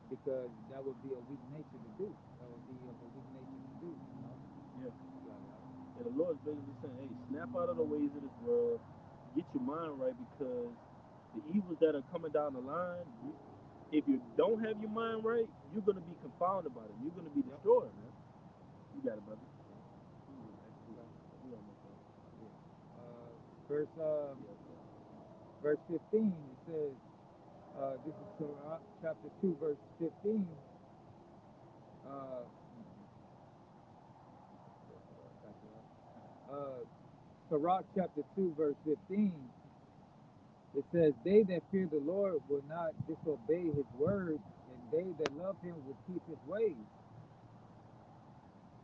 because that would be a weak nature to do. That would be of a weak nature to do. Yeah. Yeah, yeah, And the Lord's basically saying, hey, snap out of the ways of this world, get your mind right, because the evils that are coming down the line, if you don't have your mind right, you're going to be confounded by them. You're going to be yep, destroyed, man. You got it, brother. yep. We, Okay. we almost done. Yeah. Verse Yeah. verse 15. It says, this is Torah chapter 2, verse 15. Uh, uh, Torah chapter 2, verse 15. It says, they that fear the Lord will not disobey his word, and they that love him will keep his ways.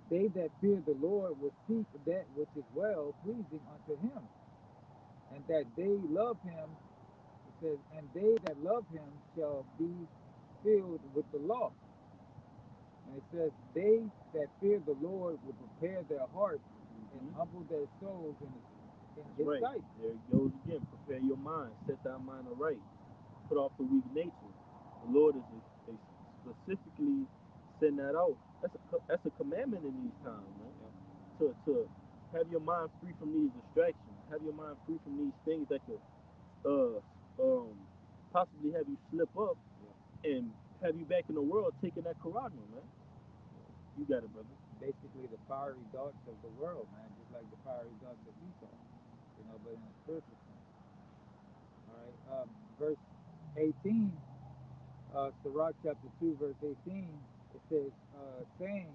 They that fear the Lord will seek that which is well pleasing unto him, and that they love him. It says, and they that love him shall be filled with the law. And it says, they that fear the Lord will prepare their hearts and Mm-hmm. humble their souls in That's his right. sight. There it goes again. Prepare your mind. Set thy mind aright. Put off the weak nature. The Lord is specifically setting that out. That's a commandment in these times, man. Yep, To have your mind free from these distractions. Have your mind free from these things that could uh um possibly have you slip up yep, and have you back in the world taking that carotid, man. yep. You got it, brother. Basically, the fiery darts of the world, man, just like the fiery darts of Esau, but in a spiritual sense. All right. Verse 18, Sirach chapter 2, verse 18, it says, saying,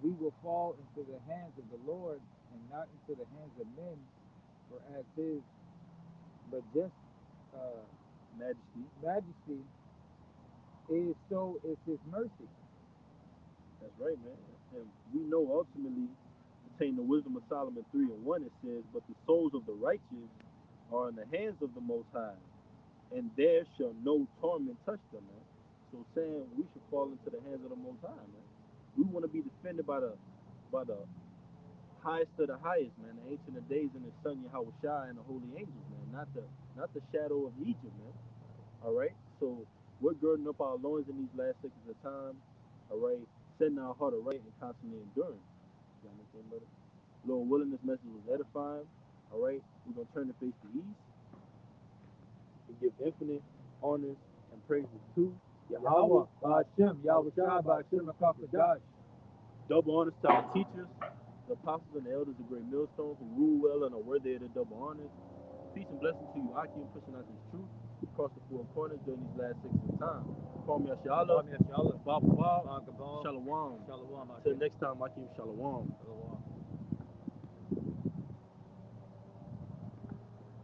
we will fall into the hands of the Lord and not into the hands of men, for as his majestic uh, Majesty. majesty is, so is his mercy. That's right, man. And we know ultimately, pertaining to Wisdom of Solomon 3 and 1, it says, but the souls of the righteous are in the hands of the Most High, and there shall no torment touch them, man. So saying we should fall into the hands of the Most High, man. We want to be defended by the highest of the highest, man. The Ancient of Days and the Son Yahweh Shai and the holy angels, man. Not the shadow of Egypt, man. All right. So we're girding up our loins in these last seconds of time. All right. Setting our heart aright and constantly enduring. You understand, brother? Lord willing, this message was edifying. All right. We're gonna turn the face to east and give infinite honors and praises to Yahweh. Yahweh, Ba'ashem, Yahweh Shai, Ba'ashem, Rakakadash. Double honors to our teachers, the apostles and the elders of Great Millstone, who rule well and are worthy of the double honors. Peace and blessing to you, Akim, pushing out this truth across the four corners during these last 6 of time. Call me Ashala, Kwame Ashala, Baba Bob, Ba'agabal, Shalom. Shalom, Till Akim. next time, Akim, Shalom. Shalom.